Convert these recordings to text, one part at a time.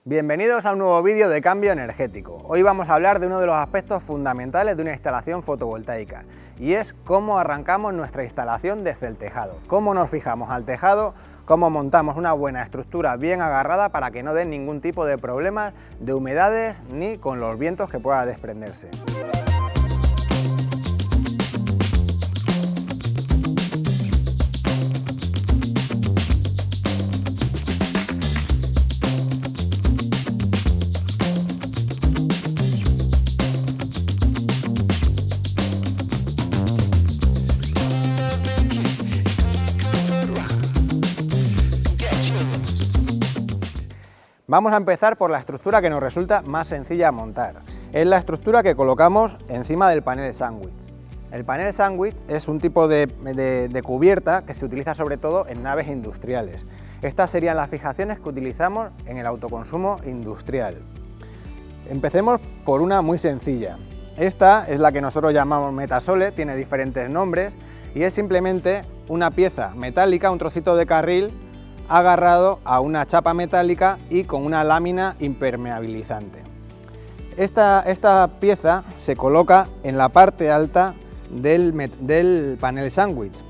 Bienvenidos a un nuevo vídeo de cambio energético. Hoy vamos a hablar de uno de los aspectos fundamentales de una instalación fotovoltaica y es cómo arrancamos nuestra instalación desde el tejado, cómo nos fijamos al tejado, cómo montamos una buena estructura bien agarrada para que no den ningún tipo de problemas de humedades ni con los vientos que pueda desprenderse. Vamos a empezar por la estructura que nos resulta más sencilla a montar. Es la estructura que colocamos encima del panel sándwich. El panel sándwich es un tipo de cubierta que se utiliza sobre todo en naves industriales. Estas serían las fijaciones que utilizamos en el autoconsumo industrial. Empecemos por una muy sencilla. Esta es la que nosotros llamamos metasole, tiene diferentes nombres y es simplemente una pieza metálica, un trocito de carril agarrado a una chapa metálica y con una lámina impermeabilizante. Esta pieza se coloca en la parte alta del panel sándwich.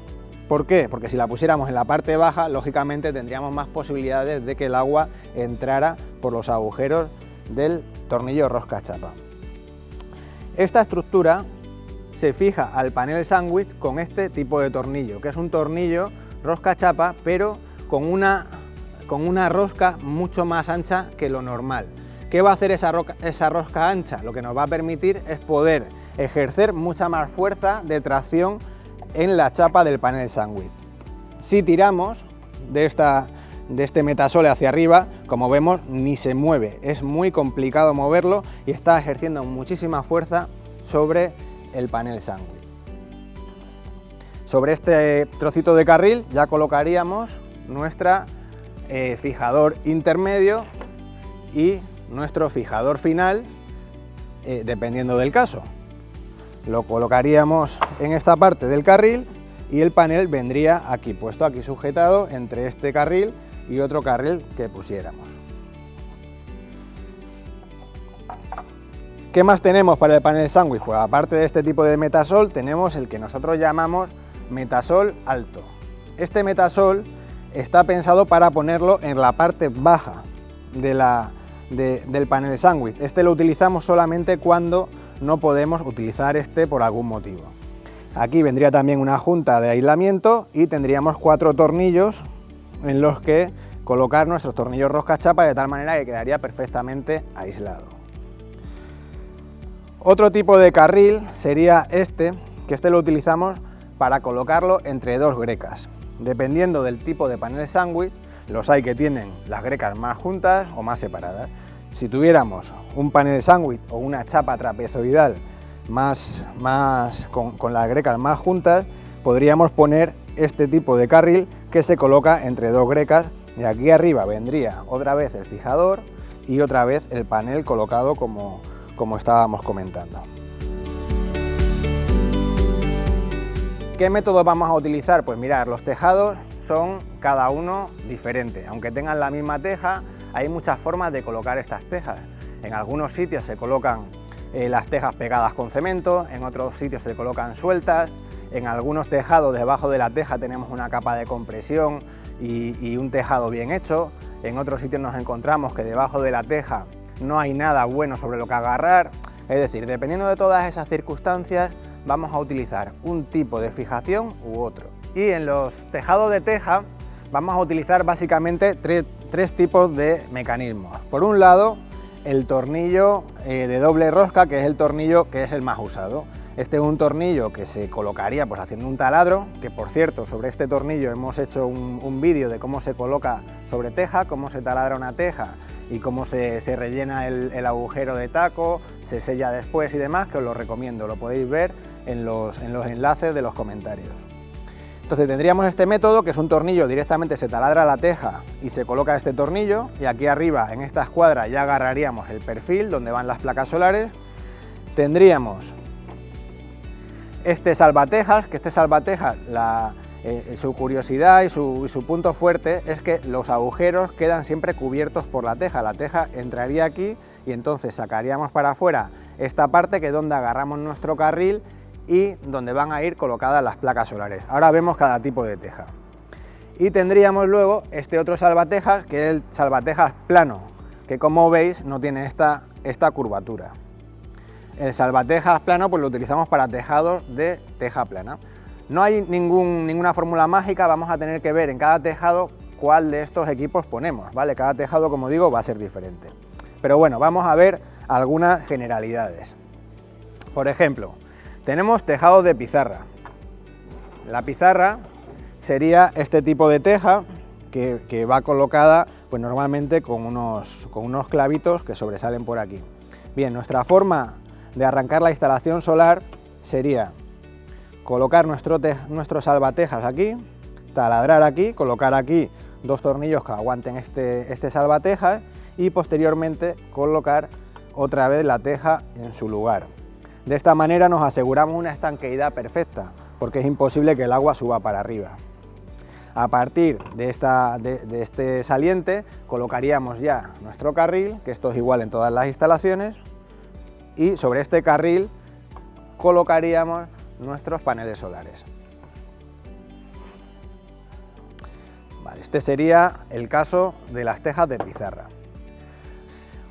¿Por qué? Porque si la pusiéramos en la parte baja, lógicamente tendríamos más posibilidades de que el agua entrara por los agujeros del tornillo rosca chapa. Esta estructura se fija al panel sándwich con este tipo de tornillo, que es un tornillo rosca chapa, pero con una rosca mucho más ancha que lo normal. ¿Qué va a hacer esa rosca ancha? Lo que nos va a permitir es poder ejercer mucha más fuerza de tracción en la chapa del panel sándwich. Si tiramos de este metasole hacia arriba, como vemos, ni se mueve. Es muy complicado moverlo y está ejerciendo muchísima fuerza sobre el panel sándwich. Sobre este trocito de carril ya colocaríamos nuestro fijador intermedio y nuestro fijador final, dependiendo del caso. Lo colocaríamos en esta parte del carril y el panel vendría aquí puesto, aquí sujetado entre este carril y otro carril que pusiéramos. ¿Qué más tenemos para el panel sándwich? Pues aparte de este tipo de metasol, tenemos el que nosotros llamamos metasol alto. Este metasol está pensado para ponerlo en la parte baja del panel sándwich. Este lo utilizamos solamente cuando no podemos utilizar este por algún motivo. Aquí vendría también una junta de aislamiento y tendríamos 4 tornillos en los que colocar nuestros tornillos rosca chapa de tal manera que quedaría perfectamente aislado. Otro tipo de carril sería este, que lo utilizamos para colocarlo entre 2 grecas. Dependiendo del tipo de panel sándwich, los hay que tienen las grecas más juntas o más separadas. Si tuviéramos un panel sándwich o una chapa trapezoidal con las grecas más juntas, podríamos poner este tipo de carril que se coloca entre 2 grecas y aquí arriba vendría otra vez el fijador y otra vez el panel colocado como estábamos comentando. ¿Qué método vamos a utilizar? Pues mirar, los tejados son cada uno diferente. Aunque tengan la misma teja, hay muchas formas de colocar estas tejas. En algunos sitios se colocan las tejas pegadas con cemento, en otros sitios se colocan sueltas, en algunos tejados debajo de la teja tenemos una capa de compresión y un tejado bien hecho, en otros sitios nos encontramos que debajo de la teja no hay nada bueno sobre lo que agarrar. Es decir, dependiendo de todas esas circunstancias, vamos a utilizar un tipo de fijación u otro. Y en los tejados de teja vamos a utilizar básicamente tres tipos de mecanismos. Por un lado, el tornillo de doble rosca, que es el tornillo que es el más usado. Este es un tornillo que se colocaría pues haciendo un taladro, que por cierto sobre este tornillo hemos hecho un vídeo de cómo se coloca sobre teja, cómo se taladra una teja y cómo se rellena el agujero de taco, se sella después y demás, que os lo recomiendo, lo podéis ver en los enlaces de los comentarios. Entonces tendríamos este método, que es un tornillo, directamente se taladra la teja y se coloca este tornillo, y aquí arriba en esta escuadra ya agarraríamos el perfil donde van las placas solares. Tendríamos este salvatejas, que este salvatejas Su curiosidad y su punto fuerte es que los agujeros quedan siempre cubiertos por la teja entraría aquí y entonces sacaríamos para afuera esta parte que es donde agarramos nuestro carril y donde van a ir colocadas las placas solares. Ahora vemos cada tipo de teja. Y tendríamos luego este otro salvatejas, que es el salvatejas plano, que como veis no tiene esta curvatura. El salvatejas plano pues lo utilizamos para tejados de teja plana. No hay ninguna fórmula mágica, vamos a tener que ver en cada tejado cuál de estos equipos ponemos, ¿vale? Cada tejado, como digo, va a ser diferente. Pero bueno, vamos a ver algunas generalidades. Por ejemplo, tenemos tejados de pizarra. La pizarra sería este tipo de teja que va colocada pues normalmente con unos clavitos que sobresalen por aquí. Bien, nuestra forma de arrancar la instalación solar sería colocar nuestro salvatejas aquí, taladrar aquí, colocar aquí 2 tornillos que aguanten este salvatejas y posteriormente colocar otra vez la teja en su lugar. De esta manera nos aseguramos una estanqueidad perfecta, porque es imposible que el agua suba para arriba. A partir de este saliente colocaríamos ya nuestro carril, que esto es igual en todas las instalaciones, y sobre este carril colocaríamos nuestros paneles solares. Vale, este sería el caso de las tejas de pizarra.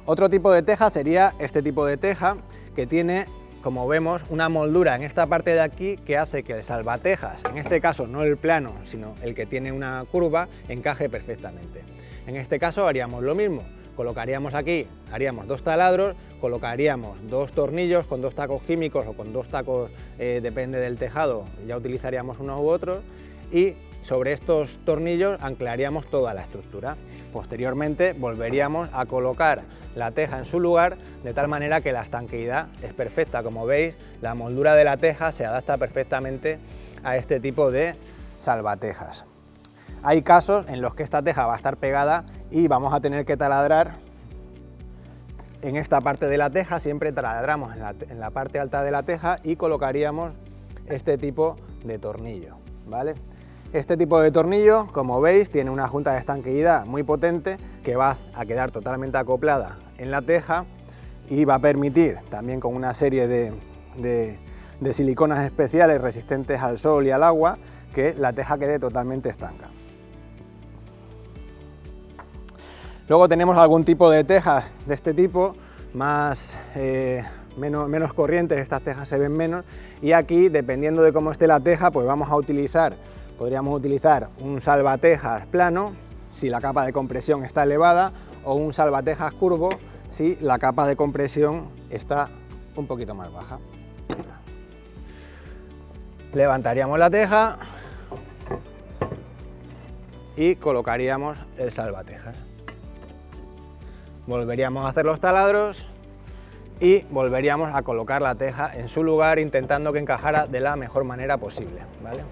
Otro tipo de teja sería este tipo de teja que tiene, como vemos, una moldura en esta parte de aquí que hace que el salvatejas, en este caso no el plano, sino el que tiene una curva, encaje perfectamente. En este caso haríamos lo mismo. Colocaríamos aquí, haríamos 2 taladros, colocaríamos 2 tornillos con 2 tacos químicos o con 2 tacos, depende del tejado, ya utilizaríamos unos u otros, y sobre estos tornillos anclaríamos toda la estructura. Posteriormente volveríamos a colocar la teja en su lugar de tal manera que la estanqueidad es perfecta. Como veis, la moldura de la teja se adapta perfectamente a este tipo de salvatejas. Hay casos en los que esta teja va a estar pegada y vamos a tener que taladrar en esta parte de la teja. Siempre taladramos en la parte alta de la teja y colocaríamos este tipo de tornillo, ¿vale? Este tipo de tornillo, como veis, tiene una junta de estanqueidad muy potente que va a quedar totalmente acoplada en la teja y va a permitir, también con una serie de siliconas especiales resistentes al sol y al agua, que la teja quede totalmente estanca. Luego tenemos algún tipo de tejas de este tipo, menos corrientes, estas tejas se ven menos, y aquí, dependiendo de cómo esté la teja, pues podríamos utilizar un salvatejas plano si la capa de compresión está elevada, o un salvatejas curvo si la capa de compresión está un poquito más baja. Ahí está. Levantaríamos la teja y colocaríamos el salvatejas. Volveríamos a hacer los taladros y volveríamos a colocar la teja en su lugar, intentando que encajara de la mejor manera posible, ¿vale?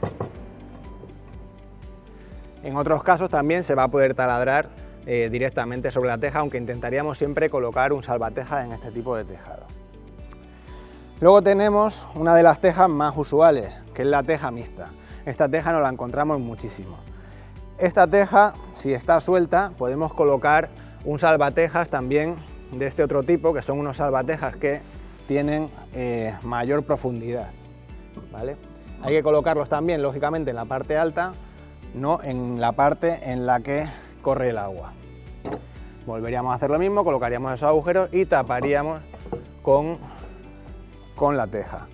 En otros casos también se va a poder taladrar directamente sobre la teja, aunque intentaríamos siempre colocar un salvatejas en este tipo de tejado. Luego tenemos una de las tejas más usuales, que es la teja mixta. Esta teja nos la encontramos muchísimo. Esta teja, si está suelta, podemos colocar un salvatejas también de este otro tipo, que son unos salvatejas que tienen mayor profundidad, ¿vale? Hay que colocarlos también, lógicamente, en la parte alta, no en la parte en la que corre el agua. Volveríamos a hacer lo mismo, colocaríamos esos agujeros y taparíamos con la teja.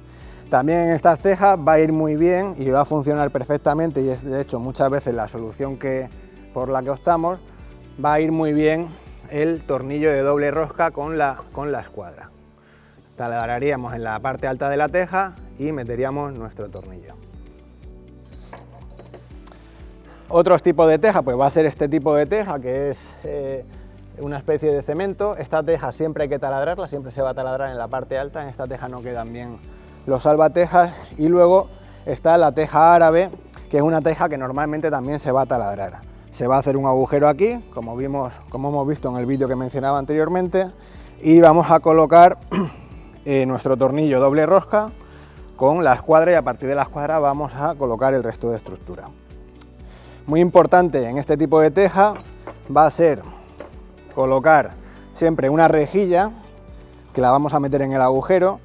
También en estas tejas va a ir muy bien y va a funcionar perfectamente, y es de hecho muchas veces la solución por la que optamos, va a ir muy bien el tornillo de doble rosca con la escuadra. Taladraríamos en la parte alta de la teja y meteríamos nuestro tornillo. Otros tipos de teja, pues va a ser este tipo de teja, que es una especie de cemento. Esta teja siempre hay que taladrarla, siempre se va a taladrar en la parte alta. En esta teja no quedan bien los salvatejas. Y luego está la teja árabe, que es una teja que normalmente también se va a taladrar. Se va a hacer un agujero aquí, como hemos visto en el vídeo que mencionaba anteriormente, y vamos a colocar nuestro tornillo doble rosca con la escuadra, y a partir de la escuadra vamos a colocar el resto de estructura. Muy importante en este tipo de teja va a ser colocar siempre una rejilla que la vamos a meter en el agujero,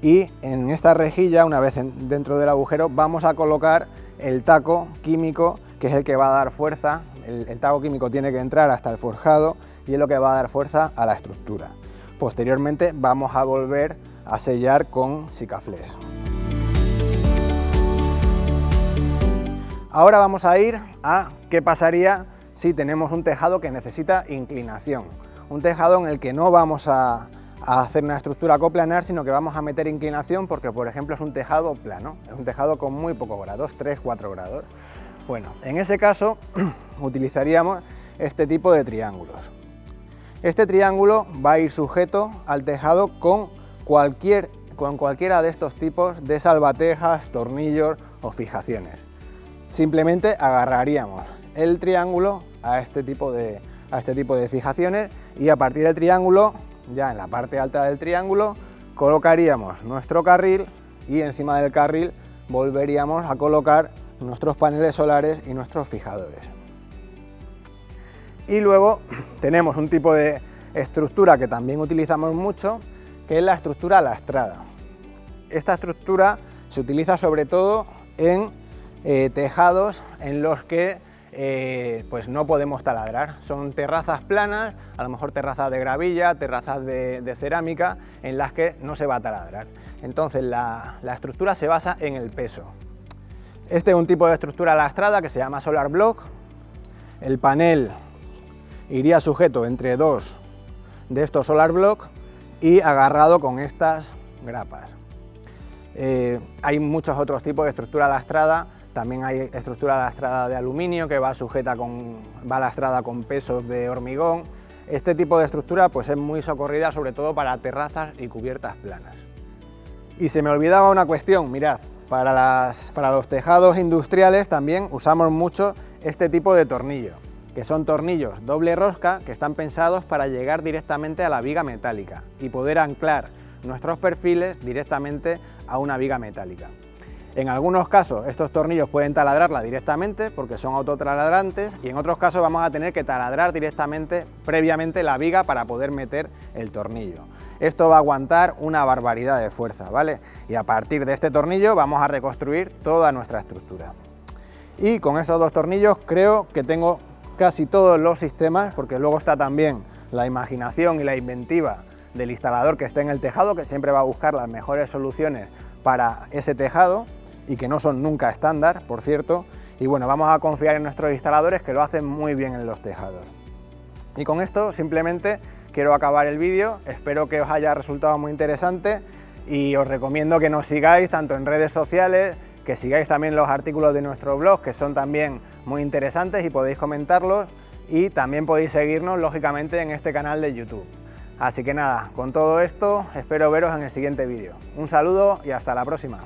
y en esta rejilla, una vez dentro del agujero, vamos a colocar el taco químico, que es el que va a dar fuerza. El taco químico tiene que entrar hasta el forjado y es lo que va a dar fuerza a la estructura. Posteriormente vamos a volver a sellar con Sikaflex. Ahora vamos a ir a qué pasaría si tenemos un tejado que necesita inclinación. Un tejado en el que no vamos a hacer una estructura coplanar, sino que vamos a meter inclinación porque, por ejemplo, es un tejado plano, es un tejado con muy pocos grados, 3-4 grados. Bueno, en ese caso utilizaríamos este tipo de triángulos. Este triángulo va a ir sujeto al tejado con cualquiera de estos tipos de salvatejas, tornillos o fijaciones. Simplemente agarraríamos el triángulo a este tipo de fijaciones, y a partir del triángulo, ya en la parte alta del triángulo, colocaríamos nuestro carril, y encima del carril volveríamos a colocar nuestros paneles solares y nuestros fijadores. Y luego tenemos un tipo de estructura que también utilizamos mucho, que es la estructura lastrada. Esta estructura se utiliza sobre todo en tejados en los que pues no podemos taladrar. Son terrazas planas, a lo mejor terrazas de gravilla, terrazas de cerámica, en las que no se va a taladrar. Entonces la estructura se basa en el peso. Este es un tipo de estructura lastrada que se llama solar block. El panel iría sujeto entre dos de estos solar block y agarrado con estas grapas. Hay muchos otros tipos de estructura lastrada. También hay estructura lastrada de aluminio que va lastrada con pesos de hormigón. Este tipo de estructura pues es muy socorrida, sobre todo para terrazas y cubiertas planas. Y se me olvidaba una cuestión, mirad, para los tejados industriales también usamos mucho este tipo de tornillo, que son tornillos doble rosca que están pensados para llegar directamente a la viga metálica y poder anclar nuestros perfiles directamente a una viga metálica. En algunos casos estos tornillos pueden taladrarla directamente porque son autotaladrantes, y en otros casos vamos a tener que taladrar directamente previamente la viga para poder meter el tornillo. Esto va a aguantar una barbaridad de fuerza, ¿vale? Y a partir de este tornillo vamos a reconstruir toda nuestra estructura. Y con estos dos tornillos creo que tengo casi todos los sistemas, porque luego está también la imaginación y la inventiva del instalador que esté en el tejado, que siempre va a buscar las mejores soluciones para ese tejado, y que no son nunca estándar, por cierto. Y bueno, vamos a confiar en nuestros instaladores, que lo hacen muy bien en los tejados. Y con esto simplemente quiero acabar el vídeo. Espero que os haya resultado muy interesante y os recomiendo que nos sigáis tanto en redes sociales, que sigáis también los artículos de nuestro blog, que son también muy interesantes y podéis comentarlos, y también podéis seguirnos lógicamente en este canal de YouTube. Así que nada, con todo esto espero veros en el siguiente vídeo. Un saludo y hasta la próxima.